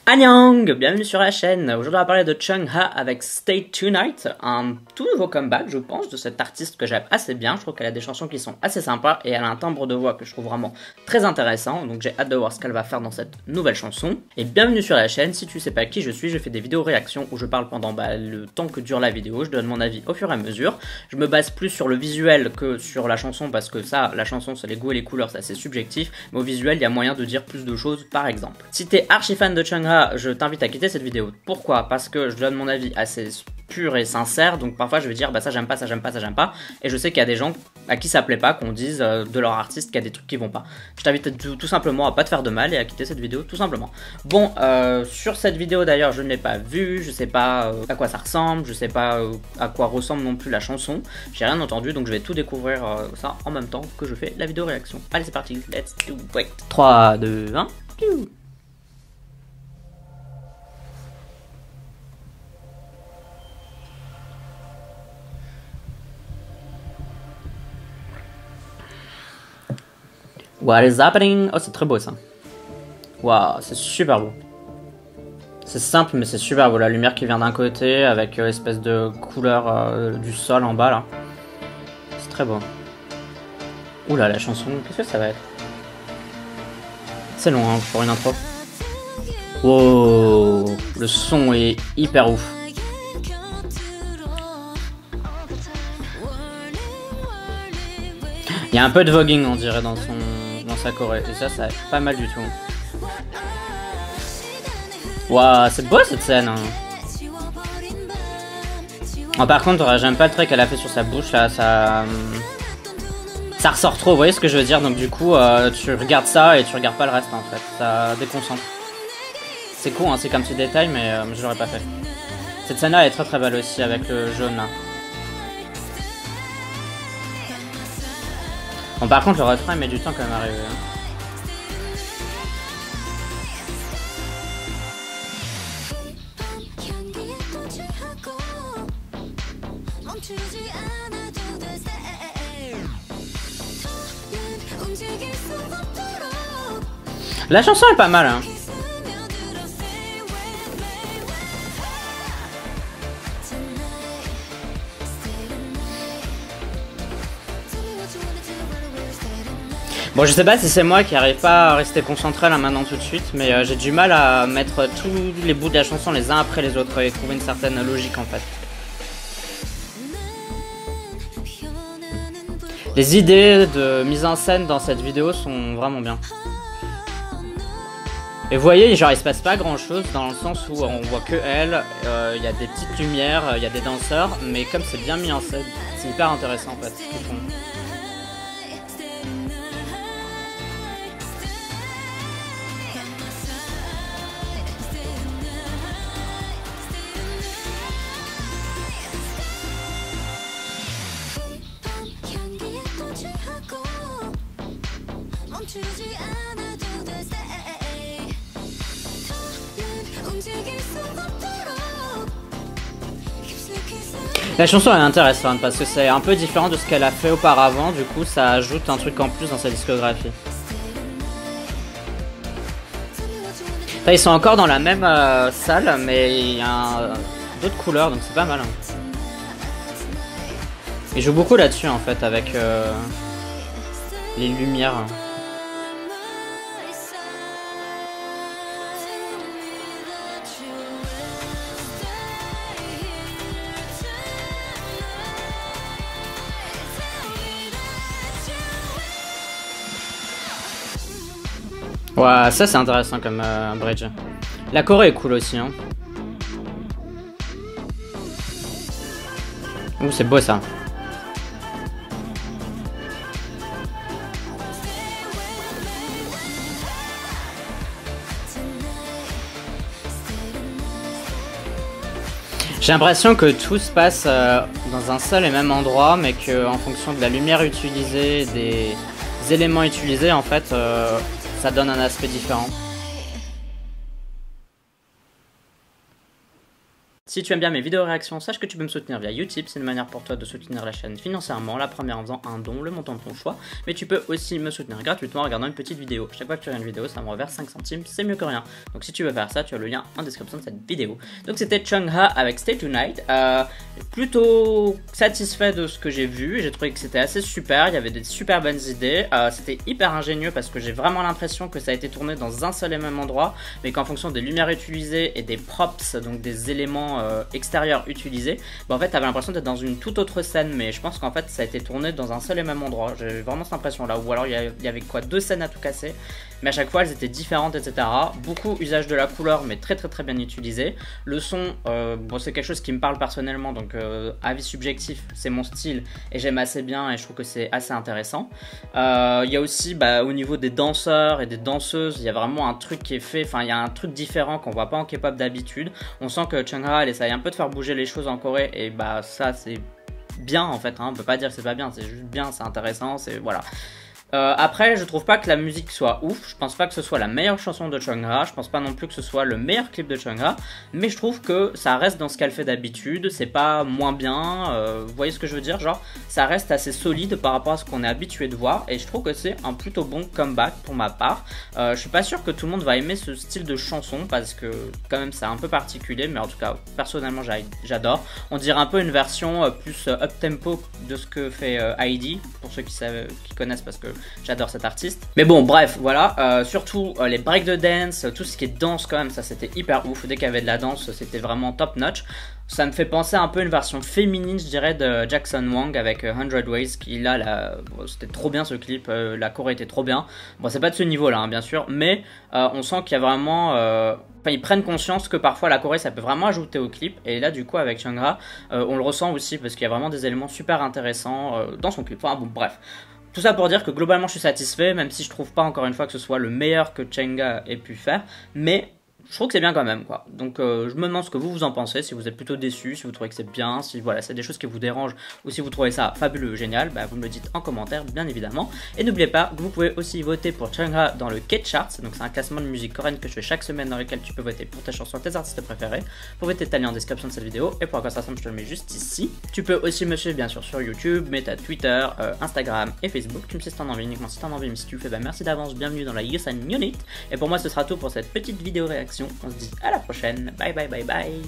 Annyeong, bienvenue sur la chaîne. Aujourd'hui on va parler de Chungha avec Stay Tonight, un tout nouveau comeback je pense de cette artiste que j'aime assez bien. Je trouve qu'elle a des chansons qui sont assez sympas et elle a un timbre de voix que je trouve vraiment très intéressant. Donc j'ai hâte de voir ce qu'elle va faire dans cette nouvelle chanson. Et bienvenue sur la chaîne, si tu sais pas qui je suis, je fais des vidéos réactions où je parle pendant le temps que dure la vidéo. Je donne mon avis au fur et à mesure. Je me base plus sur le visuel que sur la chanson parce que ça, la chanson c'est les goûts et les couleurs, c'est assez subjectif. Mais au visuel il y a moyen de dire plus de choses par exemple. Si t'es archi fan de Chungha, je t'invite à quitter cette vidéo. Pourquoi? Parce que je donne mon avis assez pur et sincère, donc parfois je vais dire bah ça j'aime pas, ça j'aime pas, ça j'aime pas, et je sais qu'il y a des gens à qui ça plaît pas, qu'on dise de leur artiste qu'il y a des trucs qui vont pas. Je t'invite tout simplement à pas te faire de mal et à quitter cette vidéo tout simplement. Bon, sur cette vidéo d'ailleurs je ne l'ai pas vue, je sais pas à quoi ça ressemble, je sais pas à quoi ressemble non plus la chanson, j'ai rien entendu, donc je vais tout découvrir ça en même temps que je fais la vidéo réaction. Allez c'est parti, let's do it. 3, 2, 1, piou. What is happening? Oh, c'est très beau ça. Waouh, c'est super beau. C'est simple, mais c'est super beau. La lumière qui vient d'un côté avec l'espèce de couleur du sol en bas là. C'est très beau. Oula, la chanson, qu'est-ce que ça va être? C'est long hein, pour une intro. Wow, le son est hyper ouf. Il y a un peu de voguing on dirait dans sa choré, et ça va être pas mal du tout. Waouh, c'est beau cette scène hein. Oh, par contre, j'aime pas le trait qu'elle a fait sur sa bouche là, ça ressort trop, vous voyez ce que je veux dire? Donc du coup, tu regardes ça et tu regardes pas le reste en fait, ça déconcentre. C'est cool, hein, c'est comme petit détail, mais je l'aurais pas fait. Cette scène là est très belle aussi avec le jaune là. Bon, par contre, le refrain met du temps quand même à arriver. La chanson est pas mal, hein. Bon, je sais pas si c'est moi qui arrive pas à rester concentré là maintenant tout de suite, mais j'ai du mal à mettre tous les bouts de la chanson les uns après les autres et trouver une certaine logique en fait. Les idées de mise en scène dans cette vidéo sont vraiment bien. Et vous voyez, genre il se passe pas grand chose dans le sens où on voit que elle, il y a des petites lumières, il y a des danseurs, mais comme c'est bien mis en scène, c'est hyper intéressant en fait ce qu'ils font. La chanson est intéressante parce que c'est un peu différent de ce qu'elle a fait auparavant, du coup ça ajoute un truc en plus dans sa discographie. Enfin, ils sont encore dans la même salle mais il y a d'autres couleurs donc c'est pas mal. Hein. Ils jouent beaucoup là-dessus en fait avec les lumières. Ouais, ça c'est intéressant comme bridge. La choré est cool aussi. Hein. Ouh, c'est beau ça. J'ai l'impression que tout se passe dans un seul et même endroit, mais qu'en fonction de la lumière utilisée, des éléments utilisés, en fait, ça donne un aspect différent. Si tu aimes bien mes vidéos réactions, sache que tu peux me soutenir via Utip, c'est une manière pour toi de soutenir la chaîne financièrement, la première en faisant un don, le montant de ton choix, mais tu peux aussi me soutenir gratuitement en regardant une petite vidéo. Chaque fois que tu regardes une vidéo, ça me reverse 5 centimes, c'est mieux que rien. Donc si tu veux faire ça, tu as le lien en description de cette vidéo. Donc c'était Chungha avec Stay Tonight, plutôt satisfait de ce que j'ai vu, j'ai trouvé que c'était assez super, il y avait des super bonnes idées, c'était hyper ingénieux parce que j'ai vraiment l'impression que ça a été tourné dans un seul et même endroit, mais qu'en fonction des lumières utilisées et des props, donc des éléments extérieurs utilisés, en fait t'avais l'impression d'être dans une toute autre scène, mais je pense qu'en fait ça a été tourné dans un seul et même endroit, j'ai vraiment cette impression là, ou alors il y avait quoi, 2 scènes à tout casser, mais à chaque fois elles étaient différentes, etc. Beaucoup usage de la couleur, mais très bien utilisé. Le son, bon, c'est quelque chose qui me parle personnellement, donc avis subjectif, c'est mon style et j'aime assez bien et je trouve que c'est assez intéressant. Il y a aussi au niveau des danseurs et des danseuses, il y a vraiment un truc qui est fait, enfin il y a un truc différent qu'on voit pas en K-pop d'habitude. On sent que Chungha elle essaye un peu de faire bouger les choses en Corée et ça c'est bien en fait, hein. On peut pas dire que c'est pas bien, c'est juste bien, c'est intéressant, c'est voilà. Après, je trouve pas que la musique soit ouf, je pense pas que ce soit la meilleure chanson de Chungha, je pense pas non plus que ce soit le meilleur clip de Chungha, mais je trouve que ça reste dans ce qu'elle fait d'habitude, c'est pas moins bien, vous voyez ce que je veux dire, genre ça reste assez solide par rapport à ce qu'on est habitué de voir, et je trouve que c'est un plutôt bon comeback pour ma part. Je suis pas sûr que tout le monde va aimer ce style de chanson, parce que quand même c'est un peu particulier, mais en tout cas personnellement j'adore. On dirait un peu une version plus up-tempo de ce que fait Heidi, pour ceux qui connaissent, parce que j'adore cet artiste. Mais bon, bref, voilà. Surtout les breaks de dance, tout ce qui est danse quand même, ça c'était hyper ouf. Dès qu'il y avait de la danse, c'était vraiment top notch. Ça me fait penser un peu à une version féminine, je dirais, de Jackson Wang avec 100 Ways, qui là, c'était trop bien ce clip, la Corée était trop bien. Bon, c'est pas de ce niveau-là, hein, bien sûr, mais on sent qu'il y a vraiment... ils prennent conscience que parfois la Corée, ça peut vraiment ajouter au clip, et là, du coup, avec Chungha, on le ressent aussi, parce qu'il y a vraiment des éléments super intéressants dans son clip. Enfin, bon, bref. Tout ça pour dire que globalement je suis satisfait, même si je trouve pas encore une fois que ce soit le meilleur que Chungha ait pu faire, mais je trouve que c'est bien quand même, quoi. Donc je me demande ce que vous en pensez, si vous êtes plutôt déçu, si vous trouvez que c'est bien, si voilà, c'est des choses qui vous dérangent, ou si vous trouvez ça fabuleux, génial, vous me le dites en commentaire, bien évidemment. Et n'oubliez pas que vous pouvez aussi voter pour Chungha dans le K-Charts, donc c'est un classement de musique coréenne que je fais chaque semaine dans lequel tu peux voter pour tes chansons, tes artistes préférés. Pour voter, t'as le lien en description de cette vidéo, et pour à quoi ça ressemble, je te le mets juste ici. Tu peux aussi me suivre bien sûr sur YouTube, Meta, Twitter, Instagram et Facebook. Tu me sais si t'en as envie, uniquement si t'en as envie, mais si tu le fais, merci d'avance, bienvenue dans la Yusan Unit. Et pour moi, ce sera tout pour cette petite vidéo réaction. On se dit à la prochaine. Bye bye bye bye.